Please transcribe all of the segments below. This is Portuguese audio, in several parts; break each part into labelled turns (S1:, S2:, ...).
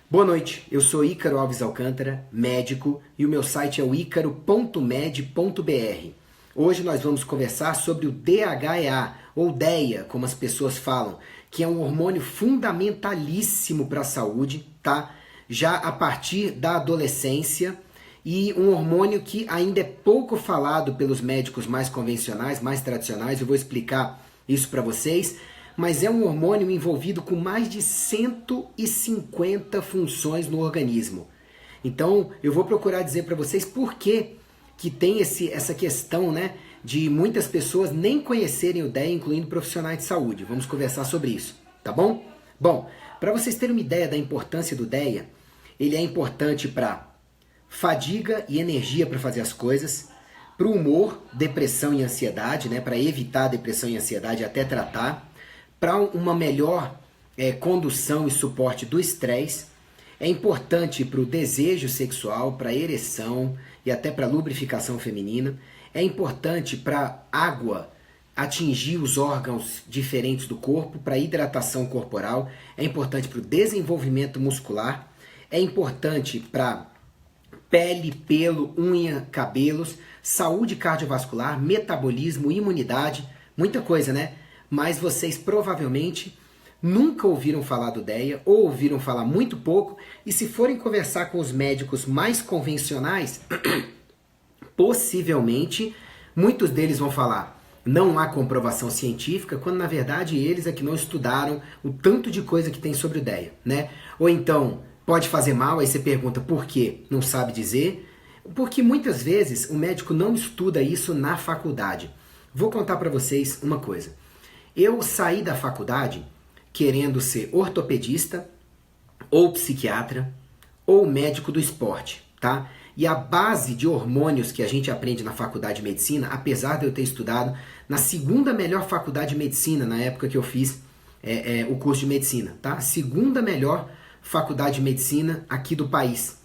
S1: Boa noite, eu sou Ícaro Alves Alcântara, médico, e o meu site é o icaro.med.br. Hoje nós vamos conversar sobre o DHEA, ou DEA, como as pessoas falam, que é um hormônio fundamentalíssimo para a saúde, tá? Já a partir da adolescência, e um hormônio que ainda é pouco falado pelos médicos mais convencionais, mais tradicionais. Eu vou explicar isso para vocês. Mas é um hormônio envolvido com mais de 150 funções no organismo. Então, eu vou procurar dizer para vocês por que tem essa questão, né, de muitas pessoas nem conhecerem o DEA, incluindo profissionais de saúde. Vamos conversar sobre isso, tá bom? Bom, para vocês terem uma ideia da importância do DEA, ele é importante para fadiga e energia para fazer as coisas, para o humor, depressão e ansiedade, né, para evitar depressão e ansiedade até tratar, para uma melhor condução e suporte do estresse, é importante para o desejo sexual, para a ereção e até para a lubrificação feminina, é importante para água atingir os órgãos diferentes do corpo, para a hidratação corporal, é importante para o desenvolvimento muscular, é importante para pele, pelo, unha, cabelos, saúde cardiovascular, metabolismo, imunidade, muita coisa, né? Mas vocês provavelmente nunca ouviram falar do DEA ou ouviram falar muito pouco, e se forem conversar com os médicos mais convencionais, possivelmente muitos deles vão falar não há comprovação científica, quando na verdade eles é que não estudaram o tanto de coisa que tem sobre o DEA, né? Ou então pode fazer mal, aí você pergunta por quê? Não sabe dizer, porque muitas vezes o médico não estuda isso na faculdade. Vou contar para vocês uma coisa. Eu saí da faculdade querendo ser ortopedista, ou psiquiatra, ou médico do esporte, tá? E a base de hormônios que a gente aprende na faculdade de medicina, apesar de eu ter estudado na segunda melhor faculdade de medicina, na época que eu fiz o curso de medicina, tá? Segunda melhor faculdade de medicina aqui do país,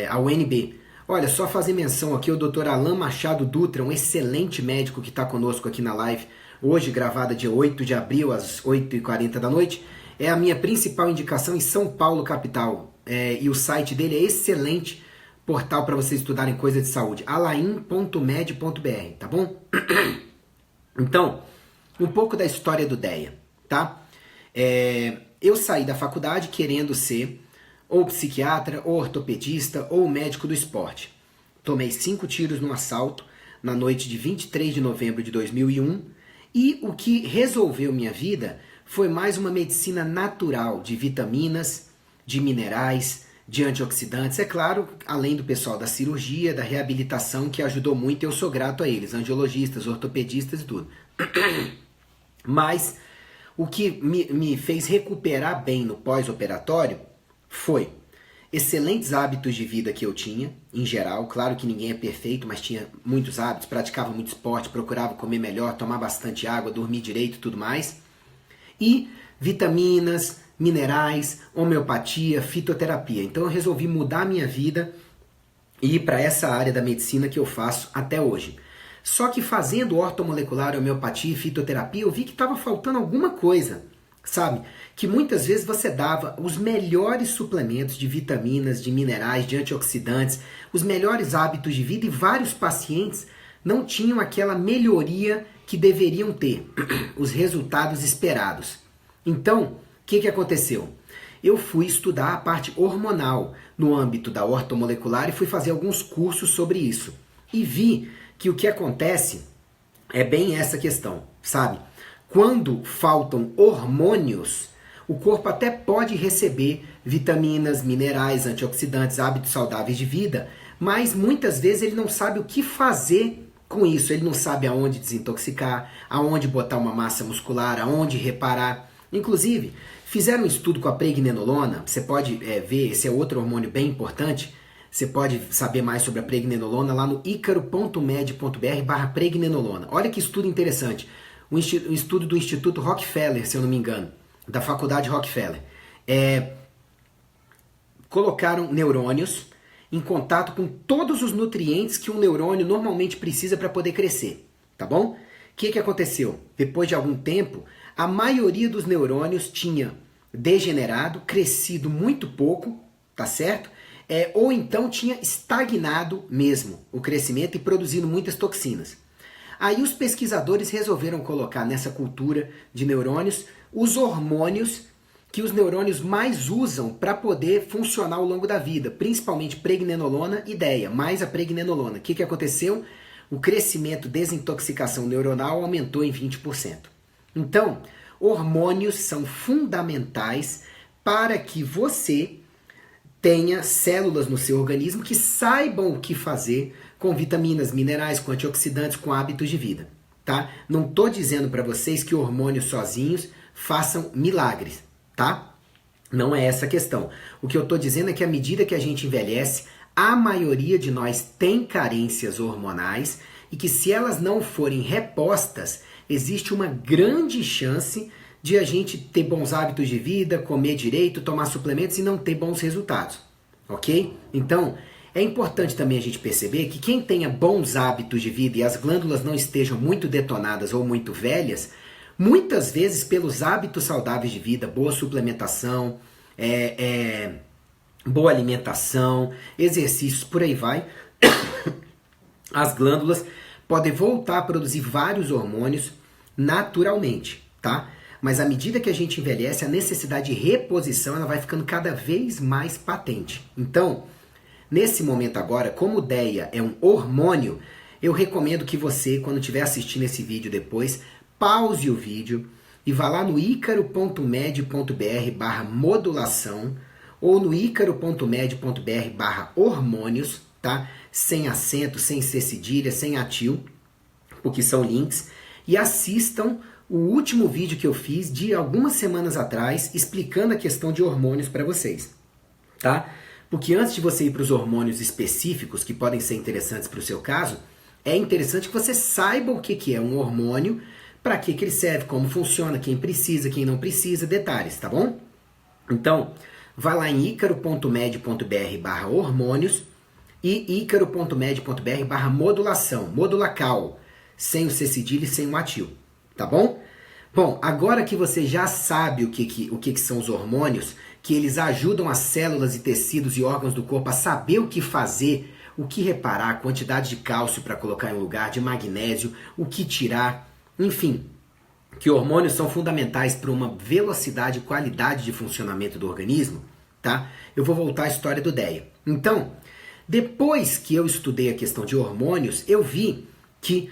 S1: a UNB. Olha, só fazer menção aqui, o Dr. Alan Machado Dutra, um excelente médico que está conosco aqui na live, hoje gravada dia 8 de abril, às 8h40 da noite, é a minha principal indicação em São Paulo, capital. E o site dele é excelente, portal para vocês estudarem coisa de saúde, alain.med.br, tá bom? Então, um pouco da história do DEA, tá? Eu saí da faculdade querendo ser ou psiquiatra, ou ortopedista, ou médico do esporte. Tomei 5 tiros no assalto na noite de 23 de novembro de 2001, e o que resolveu minha vida foi mais uma medicina natural, de vitaminas, de minerais, de antioxidantes. É claro, além do pessoal da cirurgia, da reabilitação, que ajudou muito, eu sou grato a eles, angiologistas, ortopedistas e tudo. Mas o que me fez recuperar bem no pós-operatório foi excelentes hábitos de vida que eu tinha, em geral. Claro que ninguém é perfeito, mas tinha muitos hábitos, praticava muito esporte, procurava comer melhor, tomar bastante água, dormir direito e tudo mais. E vitaminas, minerais, homeopatia, fitoterapia. Então eu resolvi mudar a minha vida e ir para essa área da medicina que eu faço até hoje. Só que fazendo ortomolecular, homeopatia e fitoterapia, eu vi que estava faltando alguma coisa, sabe? Que muitas vezes você dava os melhores suplementos de vitaminas, de minerais, de antioxidantes, os melhores hábitos de vida, e vários pacientes não tinham aquela melhoria que deveriam ter, os resultados esperados. Então, o que aconteceu? Eu fui estudar a parte hormonal no âmbito da ortomolecular e fui fazer alguns cursos sobre isso. E vi que o que acontece é bem essa questão, sabe? Quando faltam hormônios, o corpo até pode receber vitaminas, minerais, antioxidantes, hábitos saudáveis de vida, mas muitas vezes ele não sabe o que fazer com isso. Ele não sabe aonde desintoxicar, aonde botar uma massa muscular, aonde reparar. Inclusive, fizeram um estudo com a pregnenolona. Você pode ver, esse é outro hormônio bem importante. Você pode saber mais sobre a pregnenolona lá no icaro.med.br/pregnenolona. Olha que estudo interessante. Um estudo do Instituto Rockefeller, se eu não me engano, da Faculdade Rockefeller. Colocaram neurônios em contato com todos os nutrientes que um neurônio normalmente precisa para poder crescer, tá bom? O que aconteceu? Depois de algum tempo, a maioria dos neurônios tinha degenerado, crescido muito pouco, tá certo? Ou então tinha estagnado mesmo o crescimento e produzindo muitas toxinas. Aí os pesquisadores resolveram colocar nessa cultura de neurônios os hormônios que os neurônios mais usam para poder funcionar ao longo da vida, principalmente pregnenolona e DEA, mais a pregnenolona. O que aconteceu? O crescimento, desintoxicação neuronal aumentou em 20%. Então, hormônios são fundamentais para que você tenha células no seu organismo que saibam o que fazer com vitaminas, minerais, com antioxidantes, com hábitos de vida, tá? Não estou dizendo para vocês que hormônios sozinhos façam milagres, tá? Não é essa a questão. O que eu estou dizendo é que à medida que a gente envelhece, a maioria de nós tem carências hormonais e que se elas não forem repostas, existe uma grande chance de a gente ter bons hábitos de vida, comer direito, tomar suplementos e não ter bons resultados, ok? Então, é importante também a gente perceber que quem tenha bons hábitos de vida e as glândulas não estejam muito detonadas ou muito velhas, muitas vezes pelos hábitos saudáveis de vida, boa suplementação, boa alimentação, exercícios, por aí vai, as glândulas podem voltar a produzir vários hormônios naturalmente, tá? Mas à medida que a gente envelhece, a necessidade de reposição ela vai ficando cada vez mais patente. Então, nesse momento agora, como o DEA é um hormônio, eu recomendo que você, quando estiver assistindo esse vídeo depois, pause o vídeo e vá lá no icaro.med.br/modulação ou no icaro.med.br/hormônios, tá? Sem acento, sem C cedilha, sem atil, porque são links, e assistam o último vídeo que eu fiz de algumas semanas atrás explicando a questão de hormônios para vocês, tá? Porque antes de você ir para os hormônios específicos que podem ser interessantes para o seu caso, é interessante que você saiba o que é um hormônio, para que ele serve, como funciona, quem precisa, quem não precisa, detalhes, tá bom? Então, vai lá em icaro.med.br/hormônios e icaro.med.br/modulação, modulacal, sem o C cedilha e sem o atil. Tá bom? Bom, agora que você já sabe o que são os hormônios, que eles ajudam as células e tecidos e órgãos do corpo a saber o que fazer, o que reparar, a quantidade de cálcio para colocar em lugar, de magnésio, o que tirar, enfim, que hormônios são fundamentais para uma velocidade e qualidade de funcionamento do organismo, tá? Eu vou voltar à história do DEA. Então, depois que eu estudei a questão de hormônios, eu vi que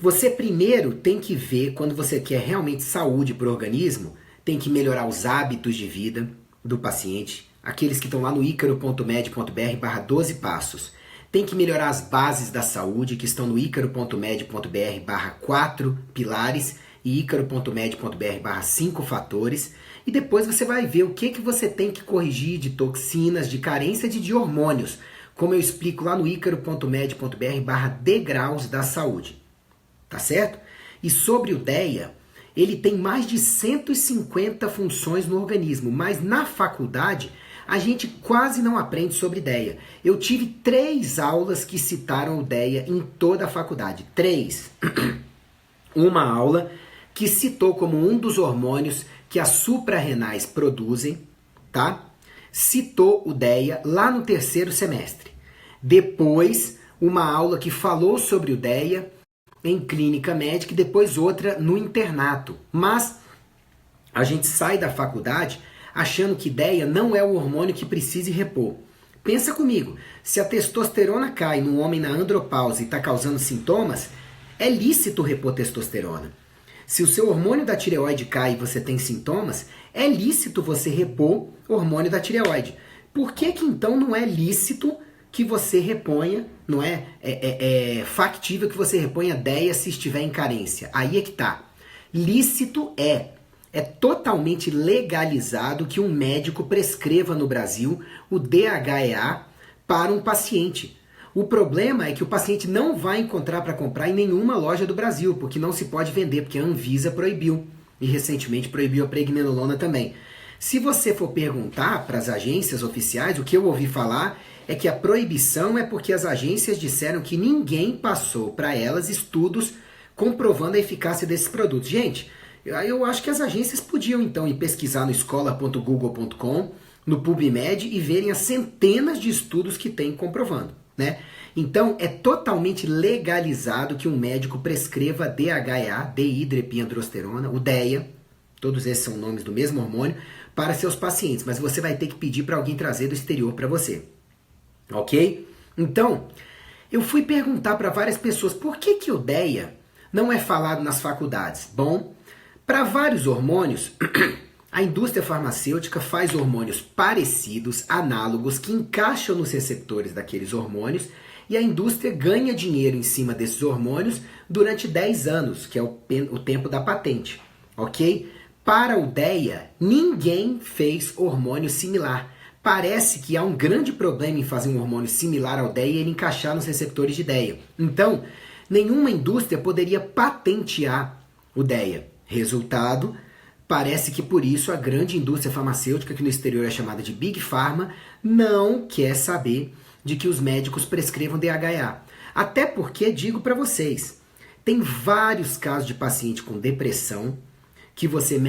S1: você primeiro tem que ver, quando você quer realmente saúde para o organismo, tem que melhorar os hábitos de vida do paciente, aqueles que estão lá no icaro.med.br/12 passos. Tem que melhorar as bases da saúde, que estão no icaro.med.br/4 pilares e icaro.med.br/5 fatores. E depois você vai ver o que você tem que corrigir de toxinas, de carência de hormônios, como eu explico lá no icaro.med.br/degraus da saúde. Tá certo? E sobre o DEA, ele tem mais de 150 funções no organismo, mas na faculdade a gente quase não aprende sobre DEA. Eu tive 3 aulas que citaram o DEA em toda a faculdade. 3. Uma aula que citou como um dos hormônios que as suprarrenais produzem, tá? Citou o DEA lá no 3º semestre. Depois, uma aula que falou sobre o DEA em clínica médica e depois outra no internato. Mas a gente sai da faculdade achando que DEA não é o hormônio que precise repor. Pensa comigo, se a testosterona cai no homem na andropausa e está causando sintomas, é lícito repor testosterona. Se o seu hormônio da tireoide cai e você tem sintomas, é lícito você repor hormônio da tireoide. Por que então não é lícito que você reponha, não é factível que você reponha DEA se estiver em carência? Aí é que tá. Lícito é totalmente legalizado que um médico prescreva no Brasil o DHEA para um paciente. O problema é que o paciente não vai encontrar para comprar em nenhuma loja do Brasil, porque não se pode vender, porque a Anvisa proibiu. E recentemente proibiu a pregnenolona também. Se você for perguntar para as agências oficiais, o que eu ouvi falar é que a proibição é porque as agências disseram que ninguém passou para elas estudos comprovando a eficácia desses produtos. Gente, Eu acho que as agências podiam então ir pesquisar no escola.google.com, no PubMed e verem as centenas de estudos que tem comprovando, né? Então é totalmente legalizado que um médico prescreva DHEA, dehidroepiandrosterona, o DEA, todos esses são nomes do mesmo hormônio, para seus pacientes, mas você vai ter que pedir para alguém trazer do exterior para você, ok? Então, eu fui perguntar para várias pessoas por que o DEA não é falado nas faculdades. Bom, para vários hormônios, a indústria farmacêutica faz hormônios parecidos, análogos, que encaixam nos receptores daqueles hormônios e a indústria ganha dinheiro em cima desses hormônios durante 10 anos, que é o tempo da patente, ok? Para o DEA, ninguém fez hormônio similar. Parece que há um grande problema em fazer um hormônio similar ao DEA e ele encaixar nos receptores de DEA. Então, nenhuma indústria poderia patentear o DEA. Resultado, parece que por isso a grande indústria farmacêutica, que no exterior é chamada de Big Pharma, não quer saber de que os médicos prescrevam DHEA. Até porque, digo para vocês, tem vários casos de paciente com depressão que você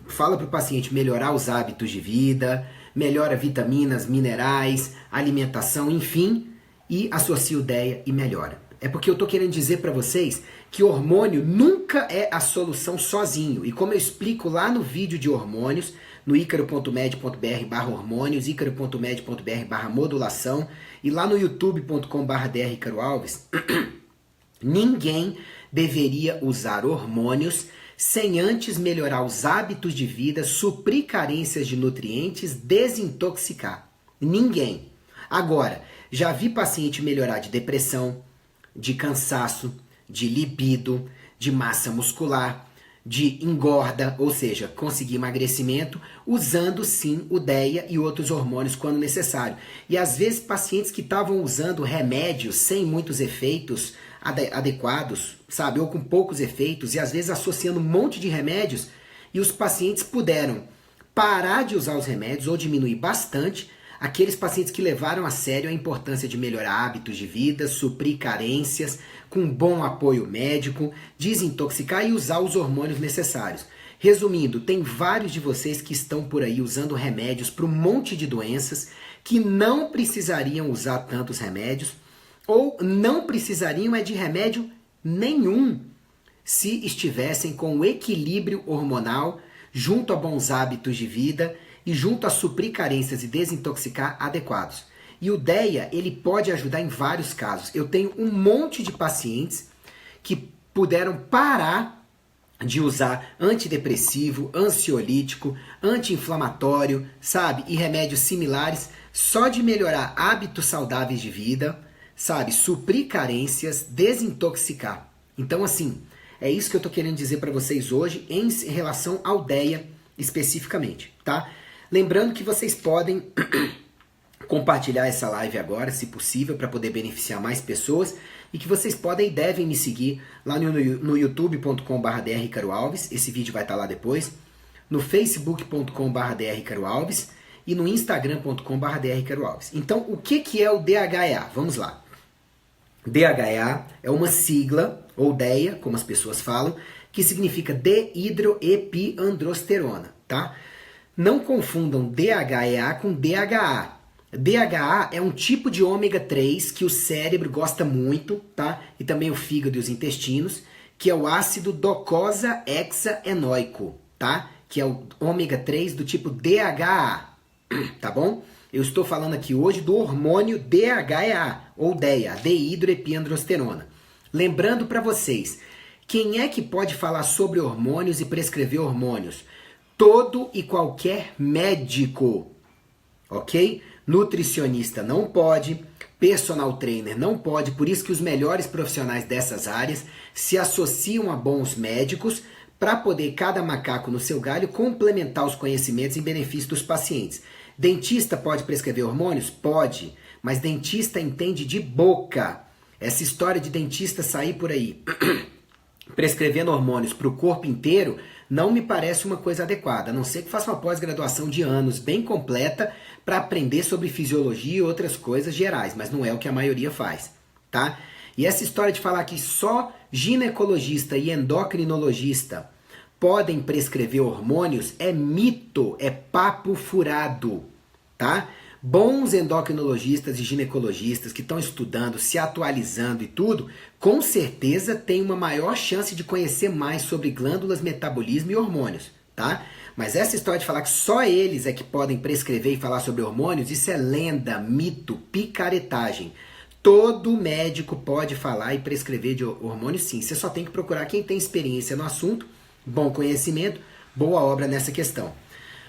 S1: fala para o paciente melhorar os hábitos de vida, melhora vitaminas, minerais, alimentação, enfim, e associa o DEA e melhora. É porque eu estou querendo dizer para vocês que hormônio nunca é a solução sozinho. E como eu explico lá no vídeo de hormônios, no icaro.med.br/hormônios, icaro.med.br/modulação e lá no youtube.com/drricaroalves, ninguém deveria usar hormônios sem antes melhorar os hábitos de vida, suprir carências de nutrientes, desintoxicar. Ninguém. Agora, já vi paciente melhorar de depressão, de cansaço, de libido, de massa muscular, de engorda, ou seja, conseguir emagrecimento, usando sim o DEA e outros hormônios quando necessário. E às vezes pacientes que estavam usando remédios sem muitos efeitos adequados, sabe, ou com poucos efeitos, e às vezes associando um monte de remédios, e os pacientes puderam parar de usar os remédios ou diminuir bastante. Aqueles pacientes que levaram a sério a importância de melhorar hábitos de vida, suprir carências, com bom apoio médico, desintoxicar e usar os hormônios necessários. Resumindo, tem vários de vocês que estão por aí usando remédios para um monte de doenças que não precisariam usar tantos remédios ou não precisariam de remédio nenhum se estivessem com o equilíbrio hormonal junto a bons hábitos de vida e junto a suprir carências e desintoxicar adequados. E o DEA, ele pode ajudar em vários casos. Eu tenho um monte de pacientes que puderam parar de usar antidepressivo, ansiolítico, anti-inflamatório, sabe? E remédios similares, só de melhorar hábitos saudáveis de vida, sabe? Suprir carências, desintoxicar. Então, assim, é isso que eu tô querendo dizer para vocês hoje em relação ao DEA especificamente, tá? Lembrando que vocês podem compartilhar essa live agora, se possível, para poder beneficiar mais pessoas, e que vocês podem e devem me seguir lá no youtube.com/drricaroalves, esse vídeo vai estar lá depois, no facebook.com/drricaroalves e no instagram.com/drricaroalves. Então, o que é o DHEA? Vamos lá. DHEA é uma sigla, ou DEA, como as pessoas falam, que significa dehidroepiandrosterona, tá? Não confundam DHEA com DHA. DHA é um tipo de ômega 3 que o cérebro gosta muito, tá? E também o fígado e os intestinos, que é o ácido docosahexaenoico, tá? Que é o ômega 3 do tipo DHA, tá bom? Eu estou falando aqui hoje do hormônio DHEA, ou DEA, dehidroepiandrosterona. Lembrando para vocês, quem é que pode falar sobre hormônios e prescrever hormônios? Todo e qualquer médico, ok? Nutricionista não pode, personal trainer não pode, por isso que os melhores profissionais dessas áreas se associam a bons médicos para poder cada macaco no seu galho complementar os conhecimentos em benefício dos pacientes. Dentista pode prescrever hormônios? Pode, mas dentista entende de boca. Essa história de dentista sair por aí prescrevendo hormônios para o corpo inteiro não me parece uma coisa adequada, a não ser que faça uma pós-graduação de anos bem completa para aprender sobre fisiologia e outras coisas gerais, mas não é o que a maioria faz, tá? E essa história de falar que só ginecologista e endocrinologista podem prescrever hormônios é mito, é papo furado, tá? Bons endocrinologistas e ginecologistas que estão estudando, se atualizando e tudo, com certeza têm uma maior chance de conhecer mais sobre glândulas, metabolismo e hormônios, tá? Mas essa história de falar que só eles é que podem prescrever e falar sobre hormônios, isso é lenda, mito, picaretagem. Todo médico pode falar e prescrever de hormônios sim. Você só tem que procurar quem tem experiência no assunto, bom conhecimento, boa obra nessa questão.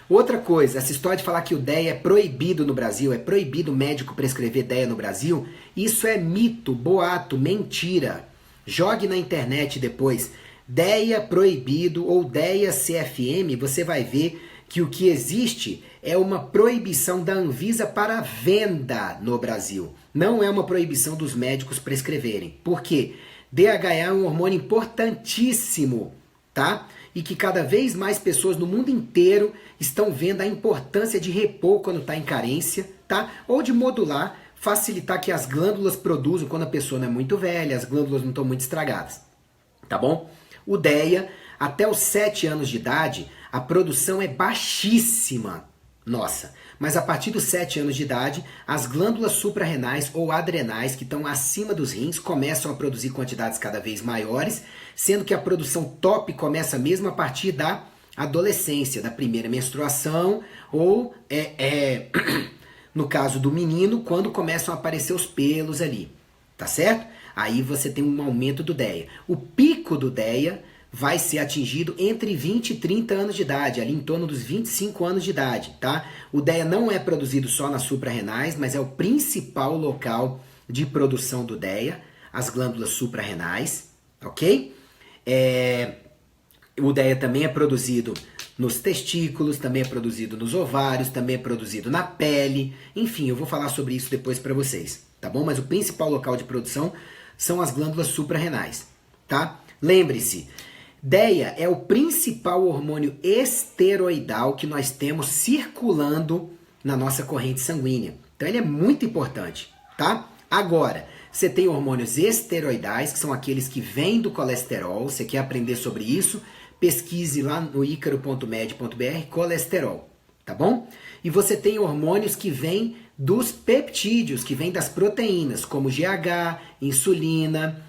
S1: Outra coisa, essa história de falar que o DEA é proibido no Brasil, é proibido o médico prescrever DEA no Brasil, isso é mito, boato, mentira. Jogue na internet depois, DEA proibido ou DEA CFM, você vai ver que o que existe é uma proibição da Anvisa para venda no Brasil. Não é uma proibição dos médicos prescreverem. Por quê? DHA é um hormônio importantíssimo, tá? E que cada vez mais pessoas no mundo inteiro estão vendo a importância de repor quando está em carência, tá? Ou de modular, facilitar que as glândulas produzam quando a pessoa não é muito velha, as glândulas não estão muito estragadas, tá bom? O DEA, até os 7 anos de idade, a produção é baixíssima, nossa. Mas a partir dos 7 anos de idade, as glândulas suprarrenais ou adrenais, que estão acima dos rins, começam a produzir quantidades cada vez maiores, sendo que a produção top começa mesmo a partir da adolescência, da primeira menstruação, ou, no caso do menino, quando começam a aparecer os pelos ali, tá certo? Aí você tem um aumento do DEA. O pico do DEA vai ser atingido entre 20 e 30 anos de idade, ali em torno dos 25 anos de idade, tá? O DEA não é produzido só nas suprarrenais, mas é o principal local de produção do DEA, as glândulas suprarrenais, ok? O DEA também é produzido nos testículos, também é produzido nos ovários, também é produzido na pele, enfim, eu vou falar sobre isso depois para vocês, tá bom? Mas o principal local de produção são as glândulas suprarrenais, tá? Lembre-se, DEA é o principal hormônio esteroidal que nós temos circulando na nossa corrente sanguínea. Então ele é muito importante, tá? Agora, você tem hormônios esteroidais, que são aqueles que vêm do colesterol. Você quer aprender sobre isso? Pesquise lá no icaro.med.br colesterol, tá bom? E você tem hormônios que vêm dos peptídeos, que vêm das proteínas, como GH, insulina,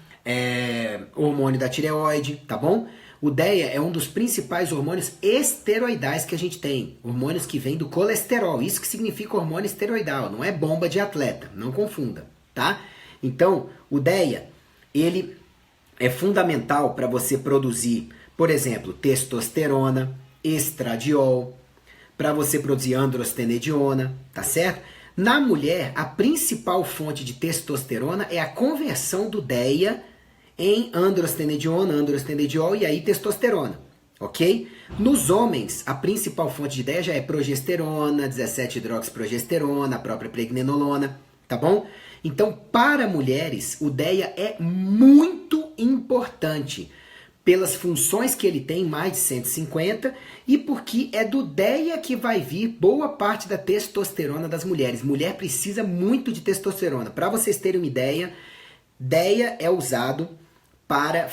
S1: hormônio da tireoide, tá bom? O DEA é um dos principais hormônios esteroidais que a gente tem. Hormônios que vêm do colesterol. Isso que significa hormônio esteroidal. Não é bomba de atleta. Não confunda, tá? Então, o DEA, ele é fundamental para você produzir, por exemplo, testosterona, estradiol, para você produzir androstenediona, tá certo? Na mulher, a principal fonte de testosterona é a conversão do DEA em androstenediona, androstenediol e aí testosterona, ok? Nos homens, a principal fonte de DEA já é progesterona, 17-hidroxiprogesterona, a própria pregnenolona, tá bom? Então, para mulheres, o DEA é muito importante pelas funções que ele tem, mais de 150, e porque é do DEA que vai vir boa parte da testosterona das mulheres. Mulher precisa muito de testosterona. Para vocês terem uma ideia, DEA é usado para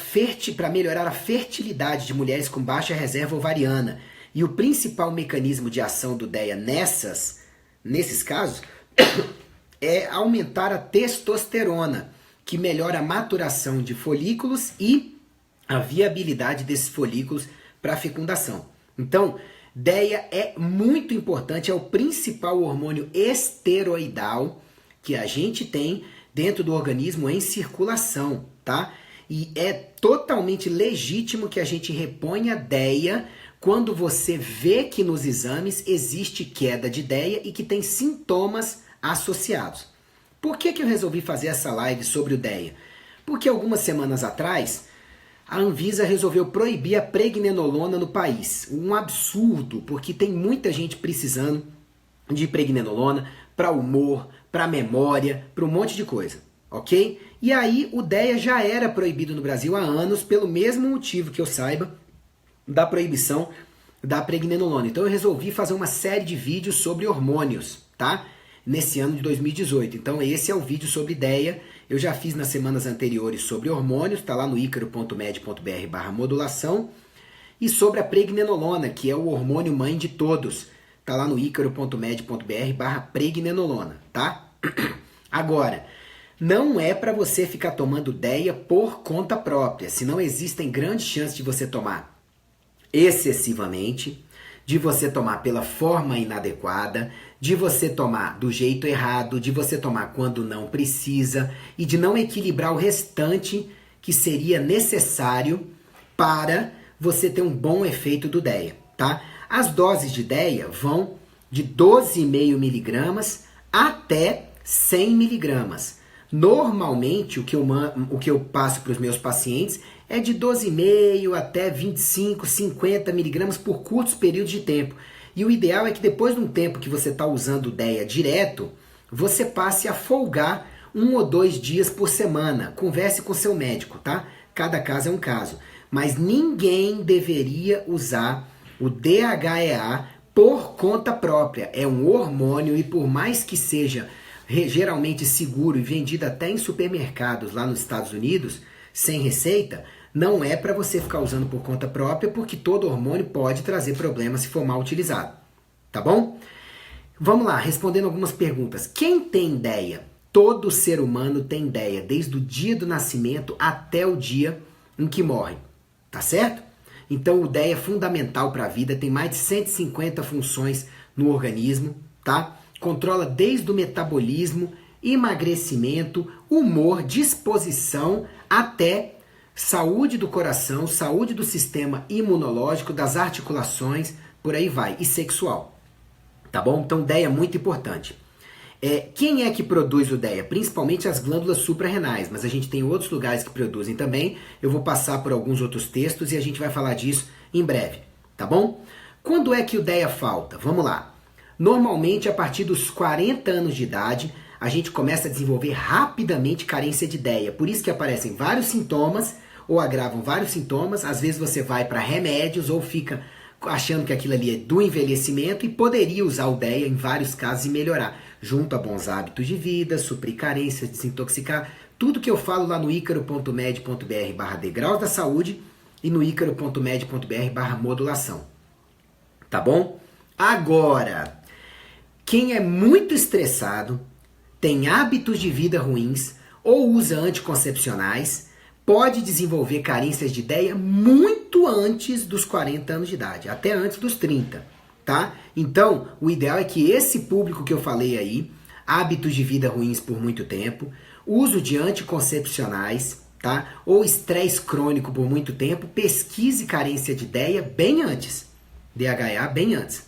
S1: melhorar a fertilidade de mulheres com baixa reserva ovariana. E o principal mecanismo de ação do DEA nesses casos é aumentar a testosterona, que melhora a maturação de folículos e a viabilidade desses folículos para fecundação. Então, DEA é muito importante, é o principal hormônio esteroidal que a gente tem dentro do organismo em circulação, tá? E é totalmente legítimo que a gente reponha DEA quando você vê que nos exames existe queda de DEA e que tem sintomas associados. Por que eu resolvi fazer essa live sobre o DEA? Porque algumas semanas atrás a Anvisa resolveu proibir a pregnenolona no país. Um absurdo, porque tem muita gente precisando de pregnenolona para humor, para memória, para um monte de coisa, ok? E aí o DEA já era proibido no Brasil há anos, pelo mesmo motivo que eu saiba da proibição da pregnenolona. Então eu resolvi fazer uma série de vídeos sobre hormônios, tá? Nesse ano de 2018. Então esse é o vídeo sobre DEA. Eu já fiz nas semanas anteriores sobre hormônios, tá lá no icaro.med.br/modulação. e sobre a pregnenolona, que é o hormônio mãe de todos. Tá lá no icaro.med.br/pregnenolona, tá? Agora, não é para você ficar tomando DEA por conta própria, senão existem grandes chances de você tomar excessivamente, de você tomar pela forma inadequada, de você tomar do jeito errado, de você tomar quando não precisa e de não equilibrar o restante que seria necessário para você ter um bom efeito do DEA, tá? As doses de DEA vão de 12,5 miligramas até 100 miligramas. Normalmente, o que eu passo para os meus pacientes é de 12,5 até 25, 50 miligramas por curtos períodos de tempo. E o ideal é que depois de um tempo que você está usando o DEA direto, você passe a folgar 1 ou 2 dias por semana. Converse com seu médico, tá? Cada caso é um caso. Mas ninguém deveria usar o DHEA por conta própria. É um hormônio e por mais que seja geralmente seguro e vendido até em supermercados lá nos Estados Unidos, sem receita, não é para você ficar usando por conta própria, porque todo hormônio pode trazer problemas se for mal utilizado. Tá bom? Vamos lá, respondendo algumas perguntas. Quem tem DEA? Todo ser humano tem DEA, desde o dia do nascimento até o dia em que morre. Tá certo? Então o DEA é fundamental para a vida, tem mais de 150 funções no organismo, tá? Controla desde o metabolismo, emagrecimento, humor, disposição, até saúde do coração, saúde do sistema imunológico, das articulações, por aí vai, e sexual. Tá bom? Então DEA é muito importante. Quem é que produz o DEA? Principalmente as glândulas suprarrenais, mas a gente tem outros lugares que produzem também. Eu vou passar por alguns outros textos e a gente vai falar disso em breve, tá bom? Quando é que o DEA falta? Vamos lá. Normalmente, a partir dos 40 anos de idade, a gente começa a desenvolver rapidamente carência de DEA. Por isso que aparecem vários sintomas, ou agravam vários sintomas. Às vezes você vai para remédios ou fica achando que aquilo ali é do envelhecimento e poderia usar o DEA em vários casos e melhorar. Junto a bons hábitos de vida, suprir carências, desintoxicar. Tudo que eu falo lá no icaro.med.br/degraus da saúde e no icaro.med.br/modulação. Tá bom? Agora, quem é muito estressado, tem hábitos de vida ruins ou usa anticoncepcionais, pode desenvolver carências de DEA muito antes dos 40 anos de idade, até antes dos 30, tá? Então, o ideal é que esse público que eu falei aí, hábitos de vida ruins por muito tempo, uso de anticoncepcionais, tá? Ou estresse crônico por muito tempo, pesquise carência de DEA bem antes, DHEA bem antes,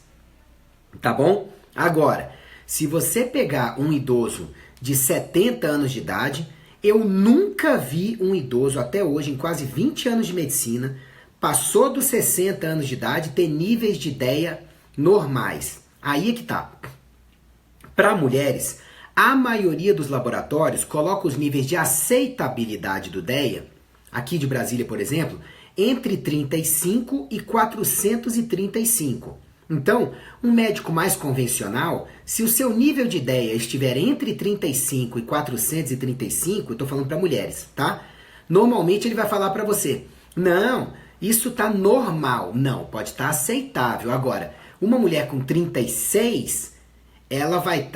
S1: tá bom? Agora, se você pegar um idoso de 70 anos de idade, eu nunca vi um idoso até hoje, em quase 20 anos de medicina, passou dos 60 anos de idade, ter níveis de DEA normais. Aí é que tá. Para mulheres, a maioria dos laboratórios coloca os níveis de aceitabilidade do DEA, aqui de Brasília, por exemplo, entre 35 e 435. Então, um médico mais convencional, se o seu nível de DEA estiver entre 35 e 435, eu estou falando para mulheres, tá? Normalmente ele vai falar para você, não, isso tá normal. Não, pode estar aceitável. Agora, uma mulher com 36, ela vai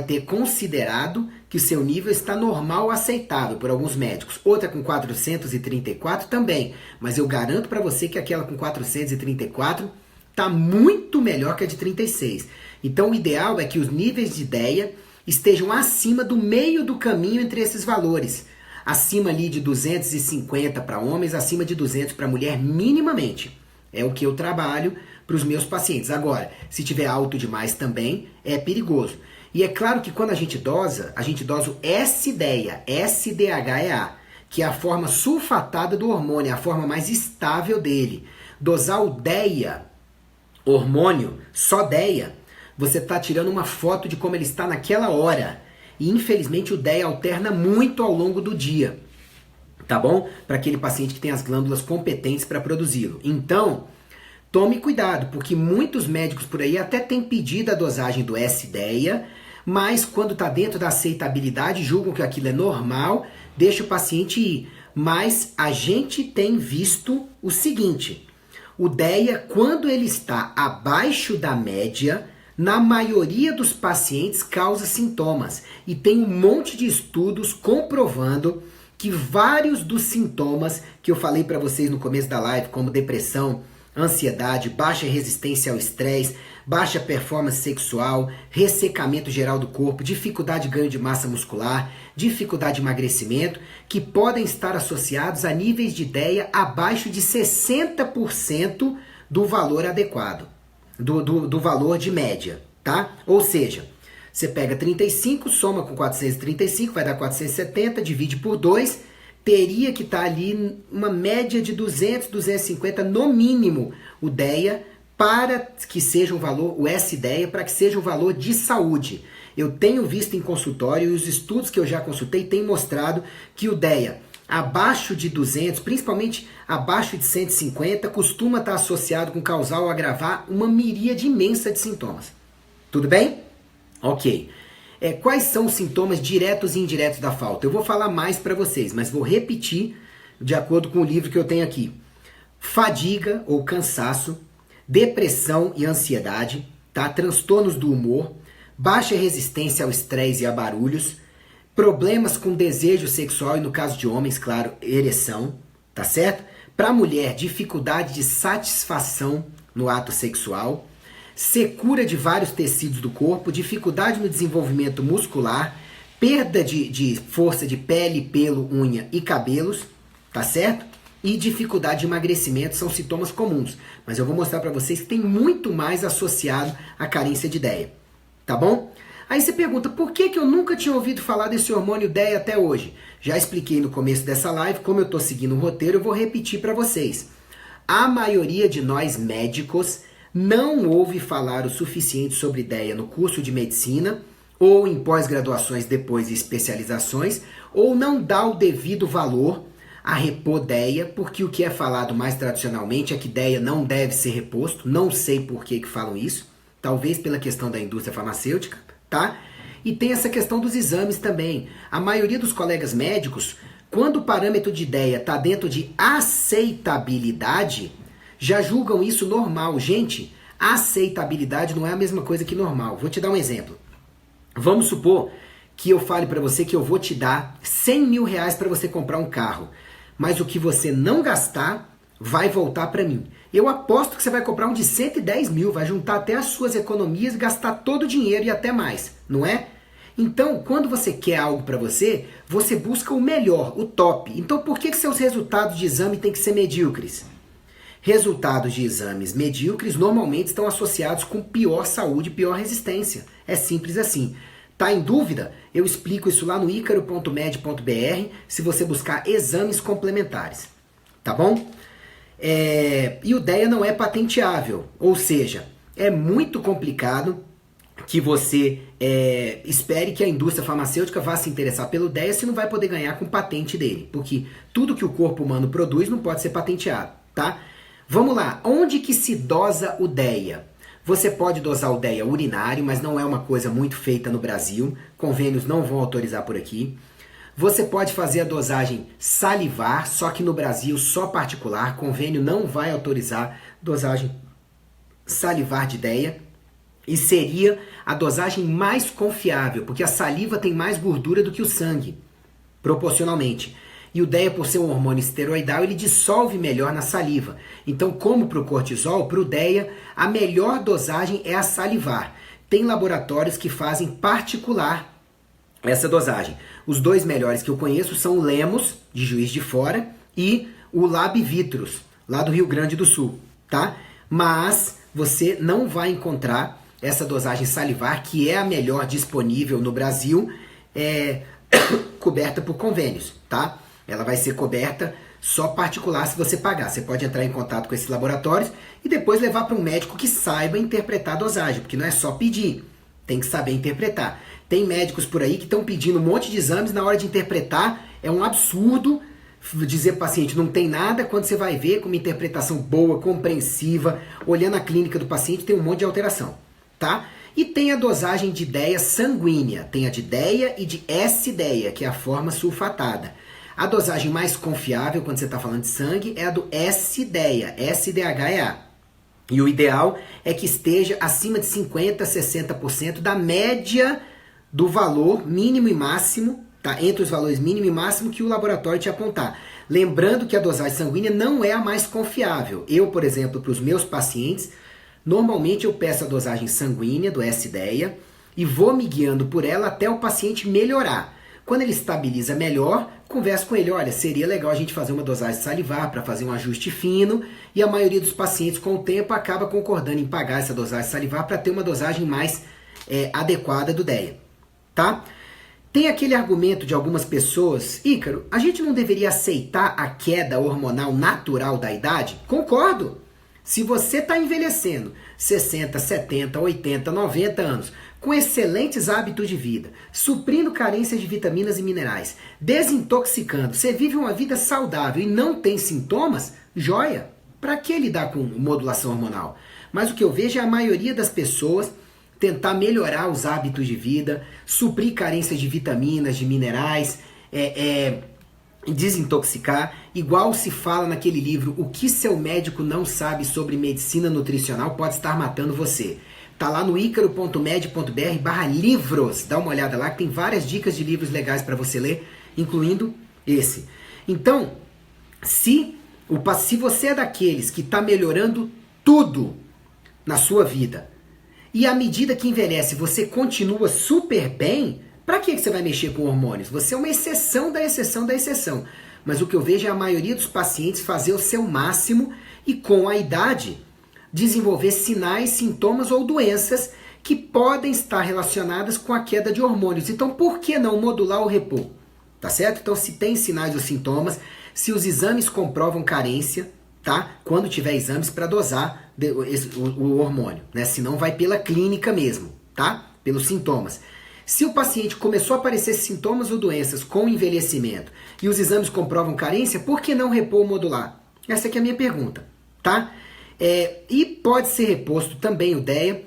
S1: ter considerado que o seu nível está normal ou aceitável por alguns médicos. Outra com 434 também, mas eu garanto para você que aquela com 434 está muito melhor que a de 36. Então o ideal é que os níveis de DEA estejam acima do meio do caminho entre esses valores. Acima ali de 250 para homens, acima de 200 para mulher minimamente. É o que eu trabalho para os meus pacientes. Agora, se tiver alto demais também, é perigoso. E é claro que quando a gente dosa o S-DEA, SDHEA, que é a forma sulfatada do hormônio, é a forma mais estável dele. Dosar o DEA, hormônio, só DEA, você está tirando uma foto de como ele está naquela hora. E infelizmente o DEA alterna muito ao longo do dia. Tá bom? Para aquele paciente que tem as glândulas competentes para produzi-lo. Então, tome cuidado, porque muitos médicos por aí até têm pedido a dosagem do S-DEA, mas quando está dentro da aceitabilidade, julgam que aquilo é normal, deixa o paciente ir. Mas a gente tem visto o seguinte: O DEA, quando ele está abaixo da média, na maioria dos pacientes causa sintomas. E tem um monte de estudos comprovando que vários dos sintomas que eu falei para vocês no começo da live, como depressão, ansiedade, baixa resistência ao estresse, baixa performance sexual, ressecamento geral do corpo, dificuldade de ganho de massa muscular, dificuldade de emagrecimento, que podem estar associados a níveis de DEA abaixo de 60% do valor adequado, do valor de média, tá? Ou seja, você pega 35, soma com 435, vai dar 470, divide por 2, teria que estar ali uma média de 200, 250 no mínimo o DEA para que seja um valor, o S-DEA, para que seja um valor de saúde. Eu tenho visto em consultório e os estudos que eu já consultei têm mostrado que o DEA abaixo de 200, principalmente abaixo de 150, costuma estar associado com causar ou agravar uma miríade imensa de sintomas. Tudo bem? Ok. Quais são os sintomas diretos e indiretos da falta? Eu vou falar mais para vocês, mas vou repetir de acordo com o livro que eu tenho aqui. Fadiga ou cansaço, depressão e ansiedade, tá? Transtornos do humor, baixa resistência ao estresse e a barulhos, problemas com desejo sexual e no caso de homens, claro, ereção, tá certo? Para mulher, dificuldade de satisfação no ato sexual, secura de vários tecidos do corpo, dificuldade no desenvolvimento muscular, perda de força de pele, pelo, unha e cabelos, tá certo? E dificuldade de emagrecimento são sintomas comuns, mas eu vou mostrar para vocês que tem muito mais associado à carência de DEA, tá bom? Aí você pergunta, por que eu nunca tinha ouvido falar desse hormônio DEA até hoje? Já expliquei no começo dessa live, como eu estou seguindo o roteiro, eu vou repetir para vocês. A maioria de nós médicos não ouve falar o suficiente sobre DEA no curso de medicina, ou em pós-graduações depois de especializações, ou não dá o devido valor a repor DEA, porque o que é falado mais tradicionalmente é que DEA não deve ser reposto, não sei por que falam isso, talvez pela questão da indústria farmacêutica, tá? E tem essa questão dos exames também. A maioria dos colegas médicos, quando o parâmetro de DEA está dentro de aceitabilidade, já julgam isso normal. Gente, aceitabilidade não é a mesma coisa que normal. Vou te dar um exemplo. Vamos supor que eu fale para você que eu vou te dar 100 mil reais para você comprar um carro, mas o que você não gastar vai voltar para mim. Eu aposto que você vai comprar um de 110 mil, vai juntar até as suas economias e gastar todo o dinheiro e até mais, não é? Então, quando você quer algo para você, você busca o melhor, o top. Então, por que seus resultados de exame têm que ser medíocres? Resultados de exames medíocres normalmente estão associados com pior saúde e pior resistência. É simples assim. Tá em dúvida? Eu explico isso lá no icaro.med.br se você buscar exames complementares. Tá bom? E o DEA não é patenteável, ou seja, é muito complicado que você espere que a indústria farmacêutica vá se interessar pelo DEA se não vai poder ganhar com patente dele, porque tudo que o corpo humano produz não pode ser patenteado, tá? Vamos lá, onde que se dosa o DEA? Você pode dosar o DEA urinário, mas não é uma coisa muito feita no Brasil, convênios não vão autorizar por aqui. Você pode fazer a dosagem salivar, só que no Brasil só particular, convênio não vai autorizar dosagem salivar de DEA. E seria a dosagem mais confiável, porque a saliva tem mais gordura do que o sangue, proporcionalmente. E o DEA, por ser um hormônio esteroidal, ele dissolve melhor na saliva. Então, como para o cortisol, para o DEA, a melhor dosagem é a salivar. Tem laboratórios que fazem particular essa dosagem. Os dois melhores que eu conheço são o Lemos, de Juiz de Fora, e o Lab Vitros, lá do Rio Grande do Sul, tá? Mas você não vai encontrar essa dosagem salivar, que é a melhor disponível no Brasil, coberta por convênios, tá? Ela vai ser coberta só particular se você pagar. Você pode entrar em contato com esses laboratórios e depois levar para um médico que saiba interpretar a dosagem, porque não é só pedir, tem que saber interpretar. Tem médicos por aí que estão pedindo um monte de exames, na hora de interpretar é um absurdo dizer para o paciente não tem nada, quando você vai ver com uma interpretação boa, compreensiva, olhando a clínica do paciente tem um monte de alteração, tá? E tem a dosagem de DEA sanguínea, tem a de DEA e de S-DEA, que é a forma sulfatada. A dosagem mais confiável, quando você está falando de sangue, é a do S-DEA, SDHEA. E o ideal é que esteja acima de 50%, 60% da média do valor mínimo e máximo, tá? Entre os valores mínimo e máximo que o laboratório te apontar. Lembrando que a dosagem sanguínea não é a mais confiável. Eu, por exemplo, para os meus pacientes, normalmente eu peço a dosagem sanguínea do S-DEA e vou me guiando por ela até o paciente melhorar. Quando ele estabiliza melhor, converso com ele, olha, seria legal a gente fazer uma dosagem salivar para fazer um ajuste fino, e a maioria dos pacientes com o tempo acaba concordando em pagar essa dosagem salivar para ter uma dosagem mais adequada do DEA, tá? Tem aquele argumento de algumas pessoas, Ícaro, a gente não deveria aceitar a queda hormonal natural da idade? Concordo! Se você está envelhecendo 60, 70, 80, 90 anos, com excelentes hábitos de vida, suprindo carências de vitaminas e minerais, desintoxicando, você vive uma vida saudável e não tem sintomas, joia! Para que lidar com modulação hormonal? Mas o que eu vejo é a maioria das pessoas tentar melhorar os hábitos de vida, suprir carências de vitaminas, de minerais, desintoxicar, igual se fala naquele livro O que seu médico não sabe sobre medicina nutricional pode estar matando você. Tá lá no icaro.med.br/livros. Dá uma olhada lá que tem várias dicas de livros legais para você ler, incluindo esse. Então, se você é daqueles que está melhorando tudo na sua vida, e à medida que envelhece você continua super bem, para que você vai mexer com hormônios? Você é uma exceção da exceção da exceção. Mas o que eu vejo é a maioria dos pacientes fazer o seu máximo e com a idade desenvolver sinais, sintomas ou doenças que podem estar relacionadas com a queda de hormônios. Então por que não modular ou repor? Tá certo? Então se tem sinais ou sintomas, se os exames comprovam carência, tá? Quando tiver exames para dosar o hormônio, né? Senão vai pela clínica mesmo, tá? Pelos sintomas. Se o paciente começou a aparecer sintomas ou doenças com envelhecimento e os exames comprovam carência, por que não repor ou modular? Essa aqui é a minha pergunta, tá? E pode ser reposto também o DEA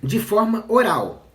S1: de forma oral.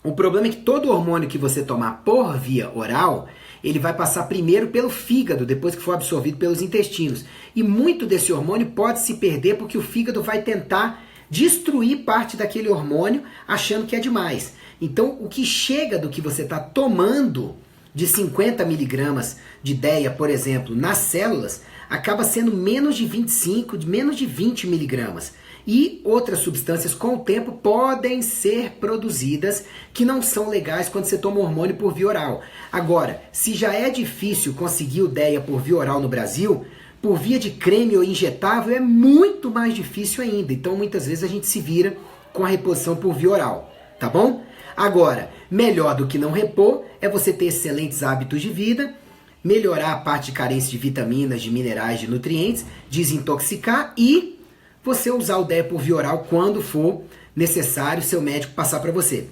S1: O problema é que todo hormônio que você tomar por via oral, ele vai passar primeiro pelo fígado, depois que for absorvido pelos intestinos. E muito desse hormônio pode se perder porque o fígado vai tentar destruir parte daquele hormônio achando que é demais. Então, o que chega do que você está tomando de 50 miligramas de DEA, por exemplo, nas células, acaba sendo menos de 25, menos de 20 miligramas. E outras substâncias com o tempo podem ser produzidas que não são legais quando você toma hormônio por via oral. Agora, se já é difícil conseguir o DEA por via oral no Brasil, por via de creme ou injetável é muito mais difícil ainda. Então, muitas vezes a gente se vira com a reposição por via oral, tá bom? Agora, melhor do que não repor é você ter excelentes hábitos de vida, melhorar a parte de carência de vitaminas, de minerais, de nutrientes, desintoxicar e você usar o DEA por via oral quando for necessário seu médico passar para você.